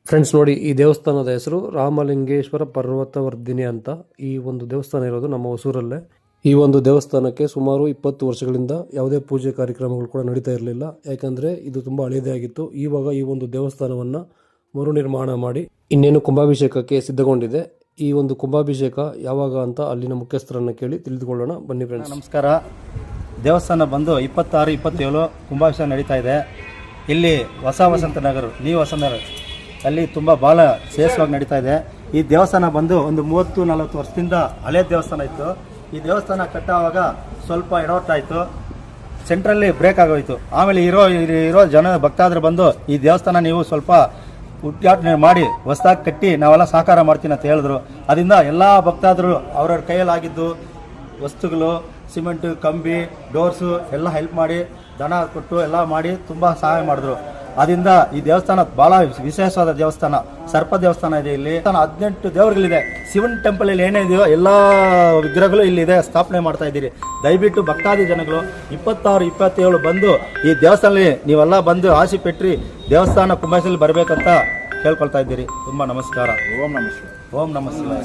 Friends ನೋಡಿ, ಈ ದೇವಸ್ಥಾನದ ಹೆಸರು ರಾಮಲಿಂಗೇಶ್ವರ ಪರ್ವತವರ್ಧಿನಿ ಅಂತ. ಈ ಒಂದು ದೇವಸ್ಥಾನ ಇರೋದು ನಮ್ಮ ಹೊಸೂರಲ್ಲೇ. ಈ ಒಂದು ದೇವಸ್ಥಾನಕ್ಕೆ ಸುಮಾರು 20 ವರ್ಷಗಳಿಂದ ಯಾವುದೇ ಪೂಜೆ ಕಾರ್ಯಕ್ರಮಗಳು ಕೂಡ ನಡೀತಾ ಇರಲಿಲ್ಲ. ಯಾಕಂದರೆ ಇದು ತುಂಬ ಹಳೆಯದೇ ಆಗಿತ್ತು. ಇವಾಗ ಈ ಒಂದು ದೇವಸ್ಥಾನವನ್ನು ಮರುನಿರ್ಮಾಣ ಮಾಡಿ ಇನ್ನೇನು ಕುಂಭಾಭಿಷೇಕಕ್ಕೆ ಸಿದ್ಧಗೊಂಡಿದೆ. ಈ ಒಂದು ಕುಂಭಾಭಿಷೇಕ ಯಾವಾಗ ಅಂತ ಅಲ್ಲಿನ ಮುಖ್ಯಸ್ಥರನ್ನು ಕೇಳಿ ತಿಳಿದುಕೊಳ್ಳೋಣ. ಬನ್ನಿ ಫ್ರೆಂಡ್ಸ್. ನಮಸ್ಕಾರ. ದೇವಸ್ಥಾನ ಬಂದು 26, 27 ಕುಂಭಾಭಿಷೇಕ ನಡೀತಾ ಇದೆ. ಇಲ್ಲಿ ಹೊಸ ವಸಂತ ನಗರ, ನ್ಯೂ ವಸಂತ ನಗರ ಅಲ್ಲಿ ತುಂಬ ಭಾಳ ಶ್ರೇಷ್ಠವಾಗಿ ನಡೀತಾ ಇದೆ. ಈ ದೇವಸ್ಥಾನ ಬಂದು ಒಂದು 30-40 ವರ್ಷದಿಂದ ಹಳೆ ದೇವಸ್ಥಾನ ಇತ್ತು. ಈ ದೇವಸ್ಥಾನ ಕಟ್ಟುವಾಗ ಸ್ವಲ್ಪ ಎಡವಟ್ಟಾಯಿತು, ಸೆಂಟ್ರಲ್ಲಿ ಬ್ರೇಕ್ ಆಗೋಯಿತು. ಆಮೇಲೆ ಇರೋ ಜನ ಭಕ್ತಾದರು ಬಂದು ಈ ದೇವಸ್ಥಾನ ನೀವು ಸ್ವಲ್ಪ ಉದ್ಘಾಟನೆ ಮಾಡಿ ಹೊಸದಾಗಿ ಕಟ್ಟಿ ನಾವೆಲ್ಲ ಸಹಕಾರ ಮಾಡ್ತೀನಿ ಅಂತ ಹೇಳಿದ್ರು. ಅದರಿಂದ ಎಲ್ಲ ಭಕ್ತಾದರು ಅವ್ರವ್ರ ಕೈಯಲ್ಲಾಗಿದ್ದು ವಸ್ತುಗಳು, ಸಿಮೆಂಟು, ಕಂಬಿ, ಡೋರ್ಸು ಎಲ್ಲ ಹೆಲ್ಪ್ ಮಾಡಿ ದನ ಕೊಟ್ಟು ಎಲ್ಲ ಮಾಡಿ ತುಂಬ ಸಹಾಯ ಮಾಡಿದ್ರು. ಅದರಿಂದ ಈ ದೇವಸ್ಥಾನ ಭಾಳ ವಿಶೇಷವಾದ ದೇವಸ್ಥಾನ, ಸರ್ಪ ದೇವಸ್ಥಾನ ಇದೆ. ಇಲ್ಲಿ 18 ದೇವರುಗಳಿದೆ. ಶಿವನ್ ಟೆಂಪಲ್ ಇಲ್ಲಿ ಏನೇ ಇದೆಯೋ ಎಲ್ಲ ವಿಗ್ರಹಗಳು ಇಲ್ಲಿದೆ, ಸ್ಥಾಪನೆ ಮಾಡ್ತಾ ಇದ್ದೀರಿ. ದಯವಿಟ್ಟು ಭಕ್ತಾದಿ ಜನಗಳು 26, 27 ಬಂದು ಈ ದೇವಸ್ಥಾನದಲ್ಲಿ ನೀವೆಲ್ಲ ಬಂದು ಆಸೆ ಪೆಟ್ರಿ ದೇವಸ್ಥಾನ ಕುಂಭಾಭಿಷೇಕದಲ್ಲಿ ಬರಬೇಕಂತ ಕೇಳ್ಕೊಳ್ತಾ ಇದ್ದೀರಿ. ತುಂಬ ನಮಸ್ಕಾರ. ಓಂ ನಮಃ ಶಿವಾಯ. ಓಂ ನಮಃ ಶಿವಾಯ.